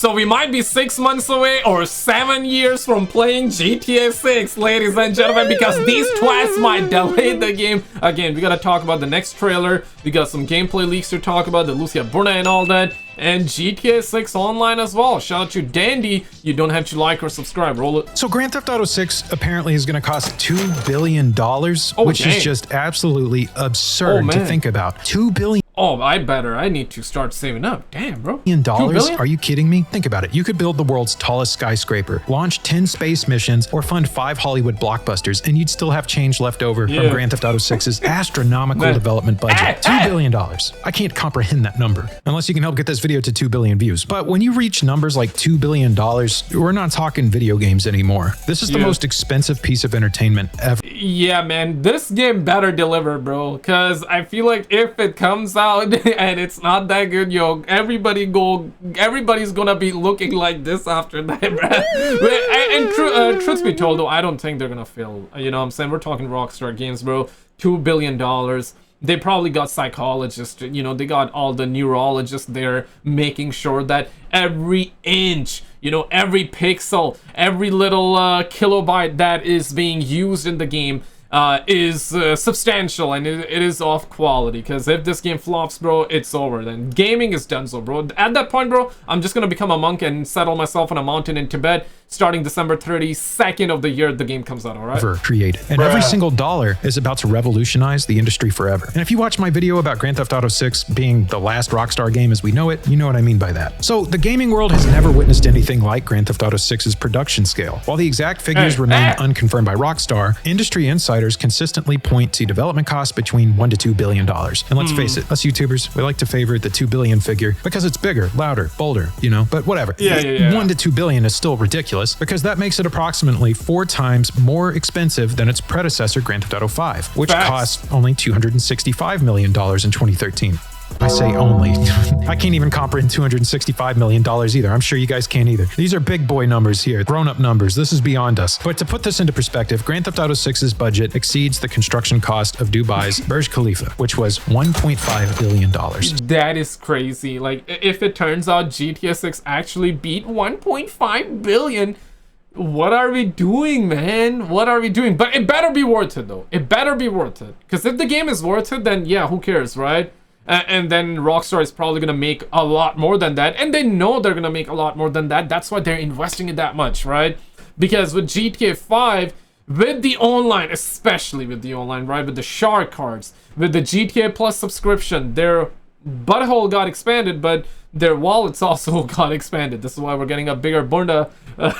So we might be 6 months away or 7 years from playing GTA 6, ladies and gentlemen, because these twats might delay the game. Again, we gotta talk about the next trailer. We got some gameplay leaks to talk about, the Lucia Bruna and all that. And GTA 6 online as well. Shout out to Dandy. You don't have to like or subscribe. Roll it. So Grand Theft Auto 6 apparently is going to cost $2 billion, which is just absolutely absurd to think about. $2 billion. Oh, I need to start saving up. Damn, bro. $2 billion? Are you kidding me? Think about it. You could build the world's tallest skyscraper, launch 10 space missions, or fund 5 Hollywood blockbusters, and you'd still have change left over from Grand Theft Auto 6's astronomical development budget. $2 billion. I can't comprehend that number, unless you can help get this video to 2 billion views. But when you reach numbers like $2 billion, we're not talking video games anymore. This is the most expensive piece of entertainment ever. Yeah, man, this game better deliver, bro, because I feel like if it comes out and it's not that good, yo, everybody's gonna be looking like this after that, bro. And truth be told, though, I don't think they're gonna fail. You know what I'm saying? We're talking Rockstar Games, bro. $2 billion. They probably got psychologists, you know, they got all the neurologists there making sure that every inch, you know, every pixel, every little kilobyte that is being used in the game is substantial, and it is of quality. Because if this game flops, bro, it's over. Then gaming is done, so bro. At that point, bro, I'm just gonna become a monk and settle myself on a mountain in Tibet, starting December 32nd of the year the game comes out. All right. Ever created, and every single dollar is about to revolutionize the industry forever. And if you watch my video about Grand Theft Auto 6 being the last Rockstar game as we know it, you know what I mean by that. So the gaming world has never witnessed anything like Grand Theft Auto 6's production scale. While the exact figures remain unconfirmed by Rockstar, industry insiders consistently point to development costs between $1 to $2 billion. And let's face it, us YouTubers, we like to favor the 2 billion figure because it's bigger, louder, bolder, you know, but whatever. 1 to 2 billion is still ridiculous because that makes it approximately 4 times more expensive than its predecessor Grand Theft Auto 5, which cost only $265 million in 2013. I say only. I can't even comprehend $265 million either. I'm sure you guys can't either. These are big boy numbers here, grown-up numbers. This is beyond us. But to put this into perspective, Grand Theft Auto 6's budget exceeds the construction cost of Dubai's Burj Khalifa, which was $1.5 billion. That is crazy. Like, if it turns out GTA 6 actually beat 1.5 billion, what are we doing, man? What are we doing? But it better be worth it, though. It better be worth it. Because if the game is worth it, then yeah, who cares, right? And then Rockstar is probably gonna make a lot more than that, and they know they're gonna make a lot more than that. That's why they're investing in that much, right? Because with GTA 5, with the online, especially with the online, right, with the shark cards, with the GTA Plus subscription, their butthole got expanded, but their wallets also got expanded. This is why we're getting a bigger bunda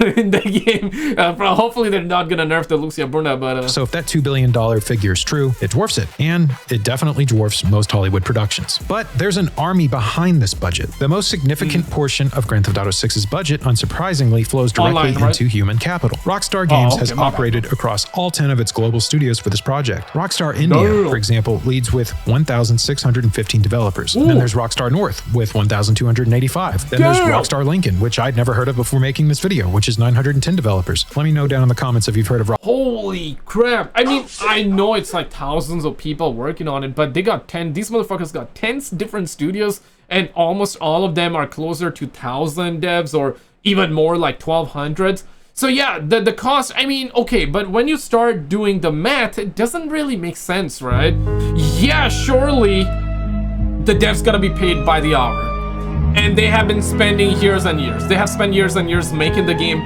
in the game. Hopefully they're not gonna nerf the Lucia Bruna, but so if that $2 billion figure is true, it dwarfs it, and it definitely dwarfs most Hollywood productions. But there's an army behind this budget. The most significant portion of Grand Theft Auto 6's budget, unsurprisingly, flows directly into human capital. Rockstar Games has operated across all 10 of its global studios for this project. Rockstar India, for example, leads with 1,615 developers. Then there's Rockstar North with 1,285. Then there's Rockstar Lincoln, which I'd never heard of before making this video, which is 910 developers. Let me know down in the comments if you've heard of Holy crap. I mean, I know it's like thousands of people working on it, but they got 10. These motherfuckers got 10 different studios, and almost all of them are closer to 1,000 devs or even more, like 1,200. So yeah, the cost, I mean, okay, but when you start doing the math, it doesn't really make sense, right? Yeah, surely the devs gotta be paid by the hour. And they have been spending years and years. They have spent years and years making the game.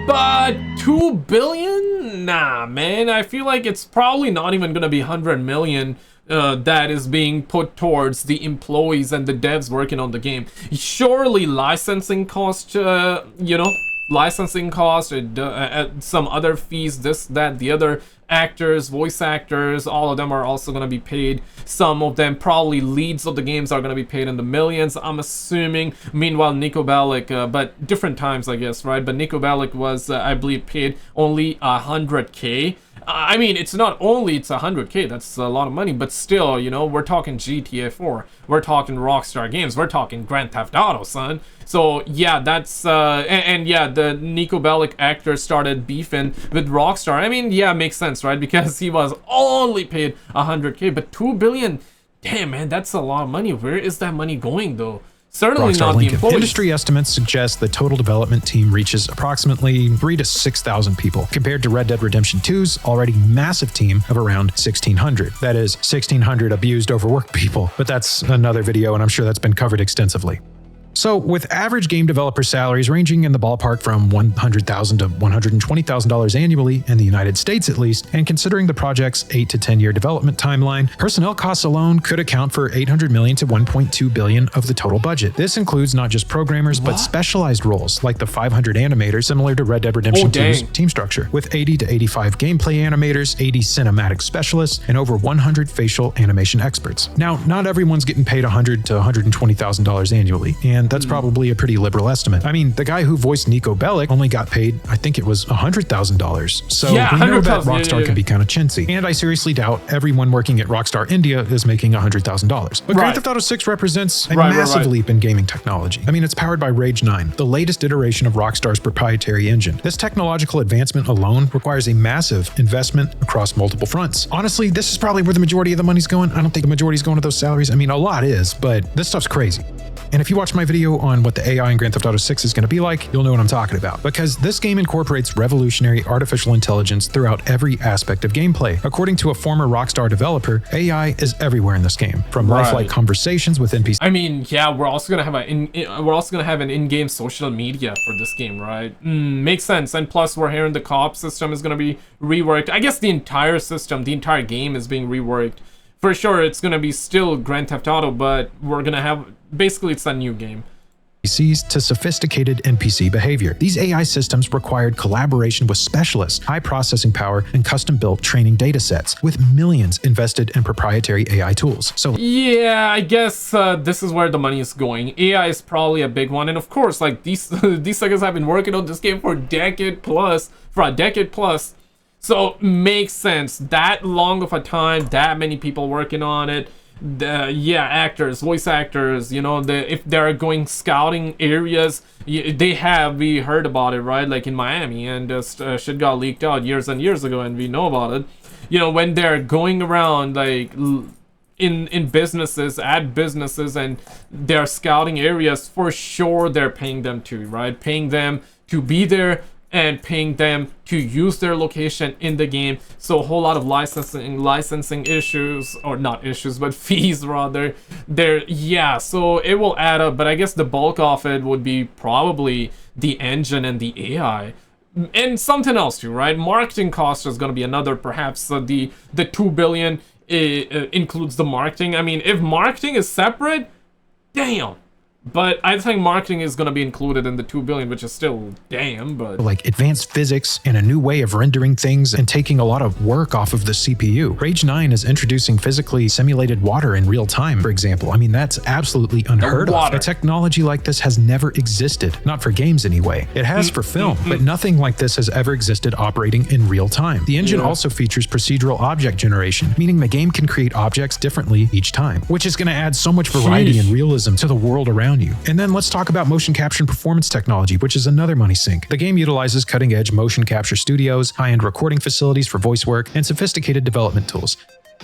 But 2 billion? Nah, man. I feel like it's probably not even gonna be 100 million that is being put towards the employees and the devs working on the game. Surely licensing cost, you know, licensing costs, some other fees, this, that, the other, actors, voice actors, all of them are also going to be paid. Some of them, probably leads of the games, are going to be paid in the millions, I'm assuming. Meanwhile, Nico Bellic, but different times, I guess, right? But Nico Bellic was, I believe, paid only 100K. I mean, it's not only it's 100K, that's a lot of money, but still, you know, we're talking GTA 4, we're talking Rockstar Games, we're talking Grand Theft Auto, son. So yeah, that's and yeah, the Nico Bellic actor started beefing with Rockstar. I mean, yeah, makes sense, right? Because he was only paid 100K, but 2 billion, damn, man, that's a lot of money. Where is that money going, though? Certainly Rockstar not the Lincoln. employees. Industry estimates suggest the total development team reaches approximately 3,000 to 6,000 people, compared to Red Dead Redemption 2's already massive team of around 1,600. That is 1,600 abused, overworked people, but that's another video, and I'm sure that's been covered extensively. So, with average game developer salaries ranging in the ballpark from $100,000 to $120,000 annually in the United States at least, and considering the project's 8 to 10 year development timeline, personnel costs alone could account for $800 million to $1.2 billion of the total budget. This includes not just programmers, but specialized roles like the 500 animators, similar to Red Dead Redemption 2's team structure, with 80 to 85 gameplay animators, 80 cinematic specialists, and over 100 facial animation experts. Now, not everyone's getting paid $100,000 to $120,000 annually, and that's probably a pretty liberal estimate. I mean, the guy who voiced Nico Bellic only got paid, I think it was $100,000. So yeah, we know that Rockstar can be kind of chintzy. And I seriously doubt everyone working at Rockstar India is making $100,000. But Grand Theft Auto 6 represents a massive leap in gaming technology. I mean, it's powered by Rage 9, the latest iteration of Rockstar's proprietary engine. This technological advancement alone requires a massive investment across multiple fronts. Honestly, this is probably where the majority of the money's going. I don't think the majority is going to those salaries. I mean, a lot is, but this stuff's crazy. And if you watch my video on what the AI in Grand Theft Auto 6 is going to be like, you'll know what I'm talking about. Because this game incorporates revolutionary artificial intelligence throughout every aspect of gameplay. According to a former Rockstar developer, AI is everywhere in this game, from lifelike conversations with NPCs. I mean, yeah, we're also gonna have an in-game social media for this game, right? Makes sense. And plus, we're hearing the co-op system is gonna be reworked. I guess the entire system, the entire game is being reworked. For sure, it's gonna be still Grand Theft Auto, but we're gonna have basically it's a new game. To sophisticated NPC behavior. These AI systems required collaboration with specialists, high processing power, and custom-built training data sets, with millions invested in proprietary AI tools. So yeah, I guess this is where the money is going. AI is probably a big one, and of course, like these suckers have been working on this game for a decade plus. So makes sense. That long of a time, that many people working on it. Actors, voice actors, you know, if they're going scouting areas, we heard about it, right? Like in Miami, and shit got leaked out years and years ago, and we know about it. You know, when they're going around like in businesses, at businesses, and they're scouting areas, for sure they're paying them to, right? Paying them to be there and paying them to use their location in the game. So a whole lot of licensing issues, or not issues, but fees rather. So it will add up, but I guess the bulk of it would be probably the engine and the AI. And something else too, right? Marketing cost is going to be another, perhaps the $2 billion includes the marketing. I mean, if marketing is separate, damn. But I think marketing is going to be included in the $2 billion, which is still damn, but... like advanced physics and a new way of rendering things and taking a lot of work off of the CPU. Rage 9 is introducing physically simulated water in real time, for example. I mean, that's absolutely unheard of. A technology like this has never existed. Not for games anyway. It has for film, but nothing like this has ever existed operating in real time. The engine also features procedural object generation, meaning the game can create objects differently each time, which is going to add so much variety and realism to the world around you. And then let's talk about motion capture and performance technology, which is another money sink. The game utilizes cutting-edge motion capture studios, high-end recording facilities for voice work, and sophisticated development tools,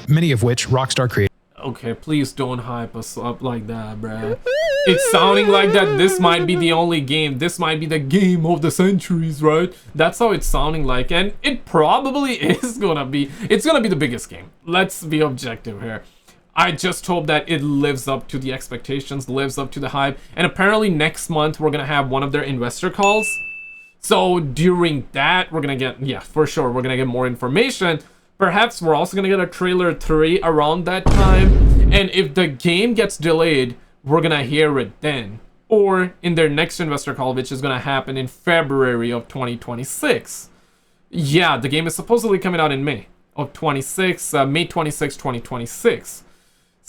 many of which Rockstar created. Okay, please don't hype us up like that, bruh. It's sounding like that this might be the only game. This might be the game of the centuries, right? That's how it's sounding like, and it probably is gonna be. It's gonna be the biggest game. Let's be objective here. I just hope that it lives up to the expectations, lives up to the hype. And apparently next month, we're going to have one of their investor calls. So during that, we're going to get, for sure, we're going to get more information. Perhaps we're also going to get a trailer 3 around that time. And if the game gets delayed, we're going to hear it then. Or in their next investor call, which is going to happen in February of 2026. Yeah, the game is supposedly coming out in May of 26, May 26, 2026.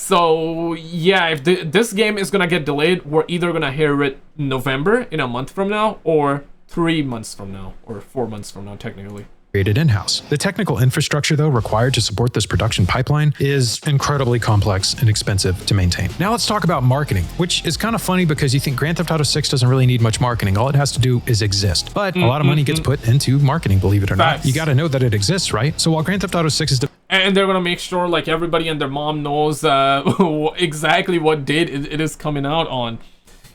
So yeah, if this game is gonna get delayed, we're either gonna hear it November, in a month from now, or 3 months from now, or 4 months from now, technically. Created in-house. The technical infrastructure, though, required to support this production pipeline is incredibly complex and expensive to maintain. Now let's talk about marketing, which is kind of funny because you think Grand Theft Auto 6 doesn't really need much marketing. All it has to do is exist. But a lot of money gets put into marketing, believe it or not. You got to know that it exists, right? So while Grand Theft Auto 6 is... And they're gonna make sure like everybody and their mom knows exactly what date it is coming out on.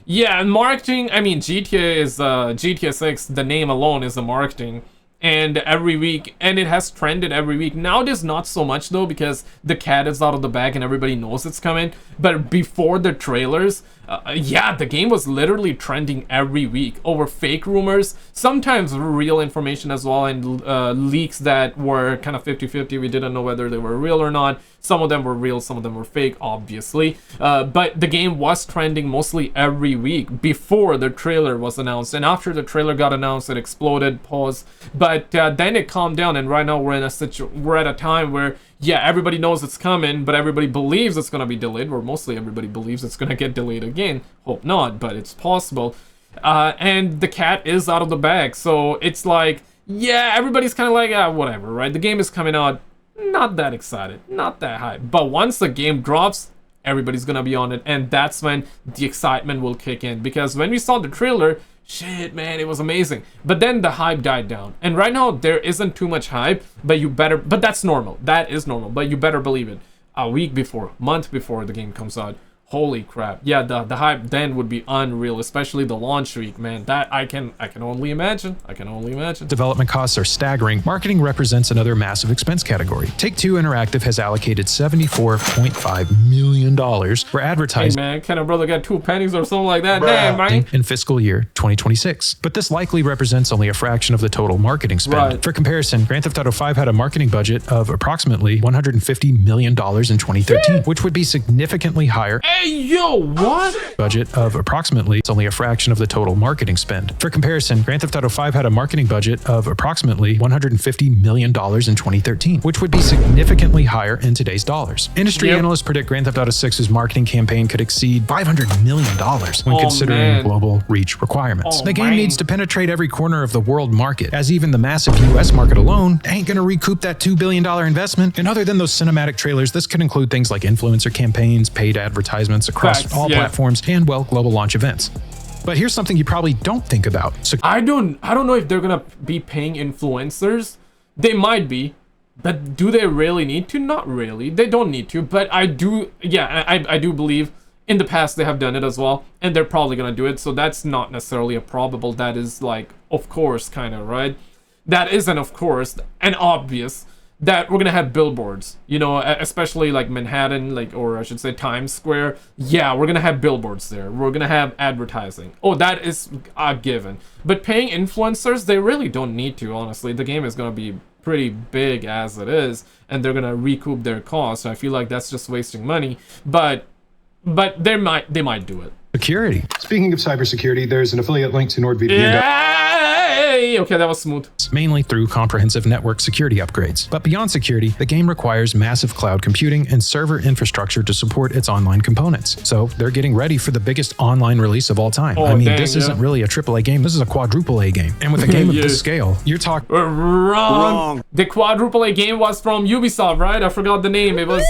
Yeah, and marketing, I mean, GTA is GTA 6, the name alone is the marketing. And every week, and it has trended every week. Nowadays, not so much though, because the cat is out of the bag and everybody knows it's coming. But before the trailers, yeah, the game was literally trending every week over fake rumors, sometimes real information as well, and leaks that were kind of 50-50. We didn't know whether they were real or not. Some of them were real, some of them were fake, obviously. But the game was trending mostly every week before the trailer was announced. And after the trailer got announced, it exploded, paused. But then it calmed down, and right now we're at a time where, yeah, everybody knows it's coming, but everybody believes it's gonna be delayed, or mostly everybody believes it's gonna get delayed again. Hope not, but it's possible. And the cat is out of the bag, so it's like, yeah, everybody's kind of like, whatever, right? The game is coming out, not that excited, not that hyped. But once the game drops, everybody's gonna be on it, and that's when the excitement will kick in. Because when we saw the trailer, shit, man, it was amazing. But then the hype died down, and right now there isn't too much hype. But that's normal. That is normal. But you better believe it. A week before, month before the game comes out. Holy crap. Yeah, the hype then would be unreal, especially the launch week, man. That I can only imagine. I can only imagine. Development costs are staggering. Marketing represents another massive expense category. Take-Two Interactive has allocated $74.5 million for advertising. Hey man, can a brother get 2 pennies or something like that? Damn, man. In fiscal year 2026. But this likely represents only a fraction of the total marketing spend. Right. For comparison, Grand Theft Auto 5 had a marketing budget of approximately $150 million in 2013, which would be significantly higher. Hey, yo, what? Budget of approximately, it's only a fraction of the total marketing spend. For comparison, Grand Theft Auto 5 had a marketing budget of approximately $150 million in 2013, which would be significantly higher in today's dollars. Industry analysts predict Grand Theft Auto 6's marketing campaign could exceed $500 million when considering global reach requirements. The game needs to penetrate every corner of the world market, as even the massive US market alone ain't gonna recoup that $2 billion investment. And other than those cinematic trailers, this could include things like influencer campaigns, paid advertisements across all platforms, and, well, global launch events. But here's something you probably don't think about. I don't know if they're gonna be paying influencers. They might be, but do they really need to? Not really. They don't need to, but I do, yeah, I do believe in the past they have done it as well, and they're probably gonna do it, so that's not necessarily a probable. That is like, of course, kind of, right? That isn't, of course, an obvious that we're gonna have billboards, you know, especially like Manhattan, like, or I should say Times Square. Yeah, we're gonna have billboards there. We're gonna have advertising. Oh, that is a given. But paying influencers, they really don't need to, honestly. The game is gonna be pretty big as it is, and they're gonna recoup their costs. I feel like that's just wasting money. But they might do it. Security. Speaking of cybersecurity, there's an affiliate link to NordVPN. Yay! Okay, that was smooth. Mainly through comprehensive network security upgrades. But beyond security, the game requires massive cloud computing and server infrastructure to support its online components. So they're getting ready for the biggest online release of all time. Oh, I mean, dang, this isn't really a AAA game. This is a quadruple A game. And with a game of this scale, you're talking... Wrong. The quadruple A game was from Ubisoft, right? I forgot the name. It was...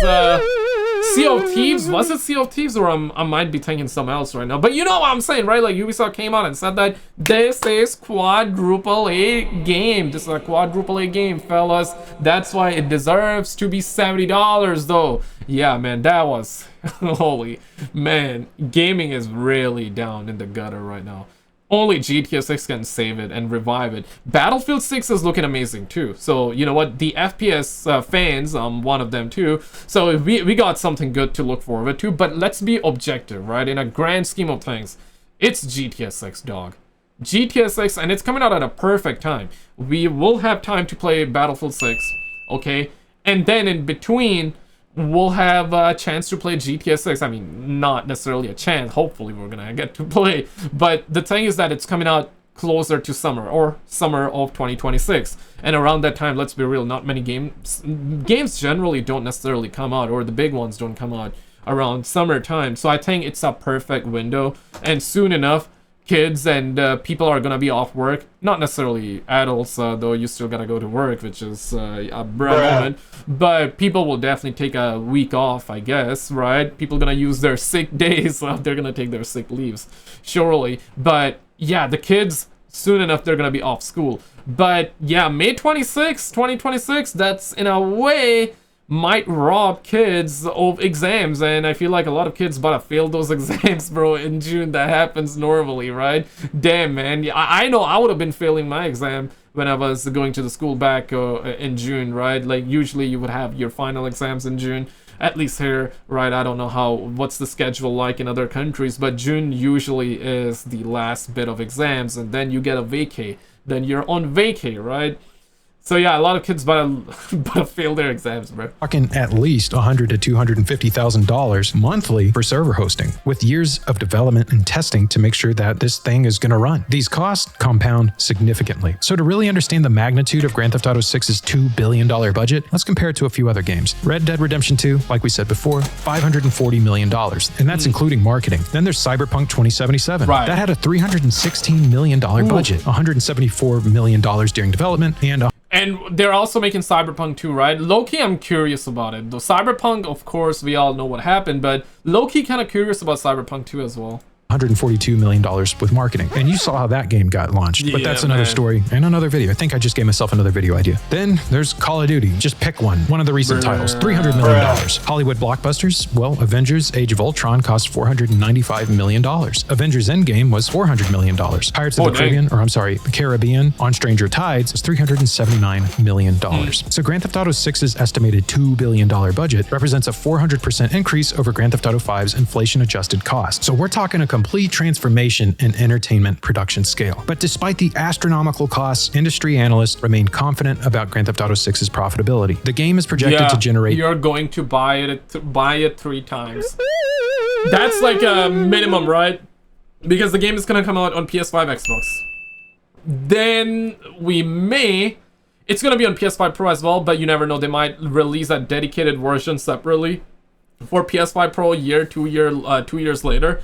Sea of Thieves? Was it Sea of Thieves? Or I might be thinking something else right now. But you know what I'm saying, right? Like, Ubisoft came out and said that this is quadruple A game. This is a quadruple A game, fellas. That's why it deserves to be $70, though. Yeah, man, that was... Holy... Man, gaming is really down in the gutter right now. Only GTA 6 can save it and revive it. Battlefield 6 is looking amazing too. So, you know what? The FPS fans, I'm one of them too. So we got something good to look forward to. But let's be objective, right? In a grand scheme of things, it's GTA 6, dog. GTA 6, and it's coming out at a perfect time. We will have time to play Battlefield 6, okay? And then in between... we'll have a chance to play GTA 6. I mean, not necessarily a chance. Hopefully, we're gonna get to play. But the thing is that it's coming out closer to summer, or summer of 2026. And around that time, let's be real, not many games generally don't necessarily come out, or the big ones don't come out around summertime. So I think it's a perfect window. And soon enough, kids and people are gonna be off work. Not necessarily adults, though you still gotta go to work, which is a moment. But people will definitely take a week off, I guess, right? People gonna use their sick days. They're gonna take their sick leaves, surely. But yeah, the kids, soon enough, they're gonna be off school. But yeah, May 26, 2026, that's in a way might rob kids of exams, and I feel like a lot of kids about to fail those exams, bro, in June. That happens normally, right? Damn, man. Yeah, I know I would have been failing my exam when I was going to the school back in June, right? Like, usually you would have your final exams in June, at least here, right? I don't know what's the schedule like in other countries, but June usually is the last bit of exams, and then you get a vacay. Then you're on vacay, right? So yeah, a lot of kids but fail their exams, bro. Talking at least $100,000 to $250,000 monthly for server hosting, with years of development and testing to make sure that this thing is going to run. These costs compound significantly. So to really understand the magnitude of Grand Theft Auto 6's $2 billion budget, let's compare it to a few other games. Red Dead Redemption 2, like we said before, $540 million, and that's including marketing. Then there's Cyberpunk 2077. Right. That had a $316 million budget, $174 million during development, and they're also making Cyberpunk 2, right? Low-key, I'm curious about it. Though Cyberpunk, of course, we all know what happened, but low-key kind of curious about Cyberpunk 2 as well. $142 million with marketing. And you saw how that game got launched. But that's another story and another video. I think I just gave myself another video idea. Then there's Call of Duty. Just pick one of the recent titles. $300 million. Hollywood blockbusters? Well, Avengers Age of Ultron cost $495 million. Avengers Endgame was $400 million. Pirates of the Caribbean on Stranger Tides was $379 million. So Grand Theft Auto 6's estimated $2 billion budget represents a 400% increase over Grand Theft Auto 5's inflation-adjusted cost. So we're talking a complete transformation in entertainment production scale. But despite the astronomical costs, industry analysts remain confident about Grand Theft Auto 6's profitability. The game is projected to generate... You're going to buy it 3 times. That's like a minimum, right? Because the game is going to come out on PS5, Xbox. Then it's going to be on PS5 Pro as well, but you never know. They might release a dedicated version separately for PS5 Pro 2 years later.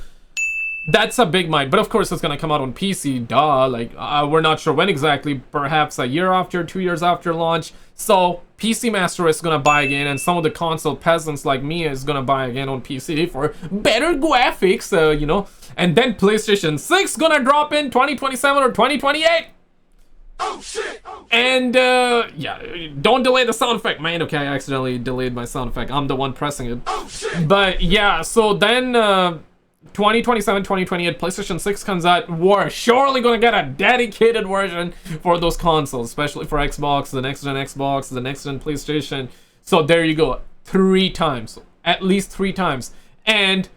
That's a big might, but of course it's gonna come out on PC, duh. Like, we're not sure when exactly, perhaps a year after, 2 years after launch. So PC Master is gonna buy again, and some of the console peasants like me is gonna buy again on PC for better graphics, you know. And then PlayStation 6 gonna drop in 2027 or 2028. Oh shit! And yeah, don't delay the sound effect, man. Okay, I accidentally delayed my sound effect. I'm the one pressing it. Oh shit! But yeah, so then 2027, 2028, PlayStation 6 comes out. We're surely gonna get a dedicated version for those consoles, especially for Xbox, the next gen Xbox, the next gen PlayStation. So there you go, 3 times, at least 3 times. And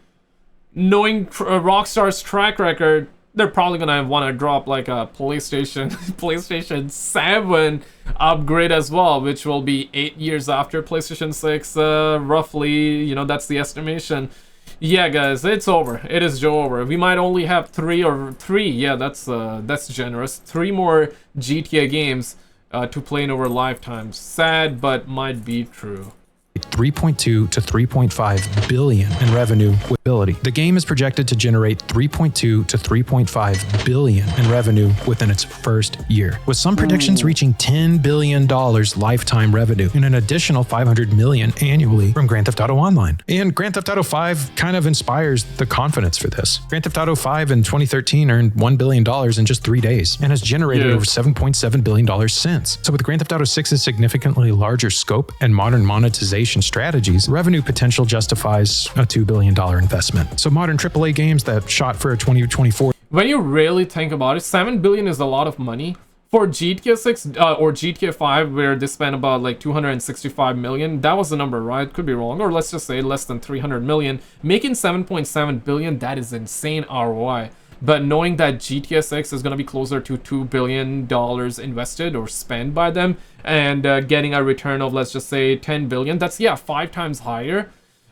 knowing Rockstar's track record, they're probably gonna want to drop like a PlayStation 7 upgrade as well, which will be 8 years after PlayStation 6, roughly. You know, that's the estimation. Yeah, guys, it's over. It is over. We might only have 3. Yeah, that's generous. 3 more GTA games to play in our lifetimes. Sad, but might be true. 3.2 to 3.5 billion in revenue with ability. The game is projected to generate 3.2 to 3.5 billion in revenue within its first year, with some predictions reaching $10 billion lifetime revenue and an additional 500 million annually from Grand Theft Auto Online. And Grand Theft Auto 5 kind of inspires the confidence for this. Grand Theft Auto 5 in 2013 earned $1 billion in just 3 days and has generated over $7.7 billion since. So with Grand Theft Auto 6's significantly larger scope and modern monetization strategies, revenue potential justifies a $2 billion investment. So modern AAA games that shot for a 2024. When you really think about it, 7 billion is a lot of money. For GTA 6 or GTA 5, where they spent about like 265 million, that was the number, right? Could be wrong, or let's just say less than 300 million. Making 7.7 billion, that is insane ROI. But knowing that GTA 6 is going to be closer to $2 billion invested or spent by them, and getting a return of, let's just say, 10 billion, that's, yeah, 5 times higher.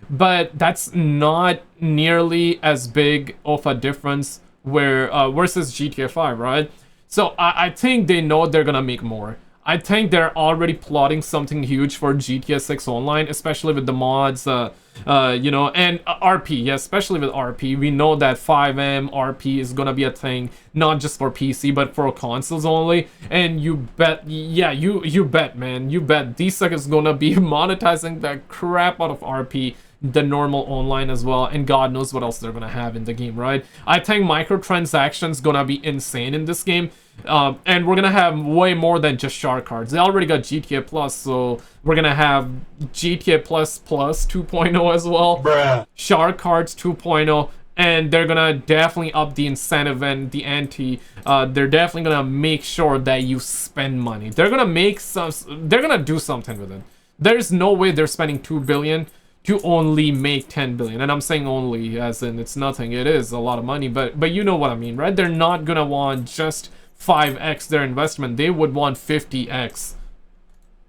But that's not nearly as big of a difference where versus GTA 5, right? So I think they know they're going to make more. I think they're already plotting something huge for GTA 6 Online, especially with the mods, you know, and RP. Yeah, especially with RP. We know that 5M RP is gonna be a thing, not just for PC, but for consoles only. And you bet, yeah, you bet, man. You bet. DSEC is gonna be monetizing the crap out of RP the normal online as well, and God knows what else they're gonna have in the game, right? I think microtransactions gonna be insane in this game, and we're gonna have way more than just shark cards. They already got GTA Plus, so we're gonna have GTA Plus 2.0 as well, bruh. shark cards 2.0, and they're gonna definitely up the incentive and the ante. They're definitely gonna make sure that you spend money. They're gonna do something with it. There's no way they're spending 2 billion to only make 10 billion, and I'm saying only as in it's nothing. It is a lot of money, but you know what I mean, right? They're not gonna want just 5x their investment. They would want 50x.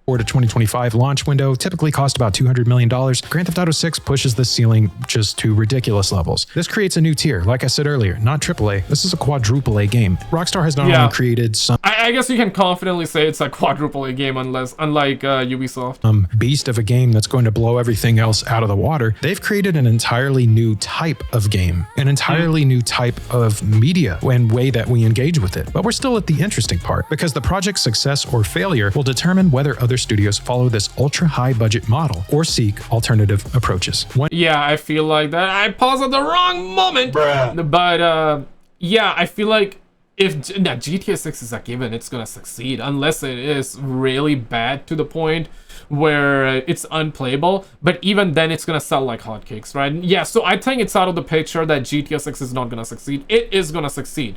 To 2025 launch window typically cost about $200 million. Grand Theft Auto 6 pushes the ceiling just to ridiculous levels. This creates a new tier. Like I said earlier, not AAA. This is a quadruple A game. Rockstar has not only created some I guess you can confidently say it's a quadruple A game, unlike Ubisoft. Beast of a game that's going to blow everything else out of the water. They've created an entirely new type of game, an entirely new type of media and way that we engage with it. But we're still at the interesting part, because the project's success or failure will determine whether other studios follow this ultra high budget model or seek alternative approaches. Yeah, I feel like that. I paused at the wrong moment. Bruh. But yeah, I feel like if GTA 6 is a given, it's gonna succeed, unless it is really bad to the point where it's unplayable. But even then, it's gonna sell like hotcakes, right? Yeah, so I think it's out of the picture that GTA 6 is not gonna succeed. It is gonna succeed.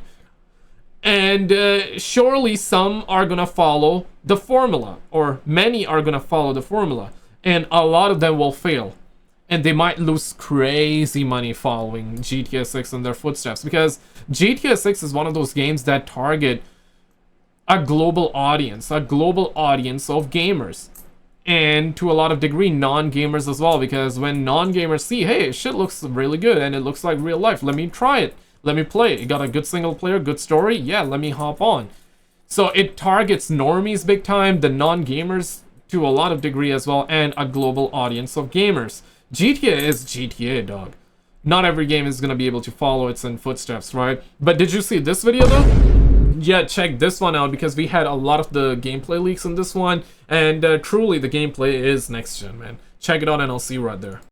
And surely some are gonna follow the formula, or many are gonna follow the formula, and a lot of them will fail, and they might lose crazy money following GTA 6 in their footsteps, because GTA 6 is one of those games that target a global audience of gamers, and to a lot of degree non-gamers as well, because when non-gamers see, hey, shit looks really good and it looks like real life, let me try it. Let me play it. It got a good single player, good story. Yeah, let me hop on. So it targets normies big time, the non-gamers to a lot of degree as well, and a global audience of gamers. GTA is GTA, dog. Not every game is going to be able to follow its own footsteps, right? But did you see this video though? Yeah, check this one out, because we had a lot of the gameplay leaks in this one, and truly the gameplay is next gen, man. Check it out and I'll see you right there.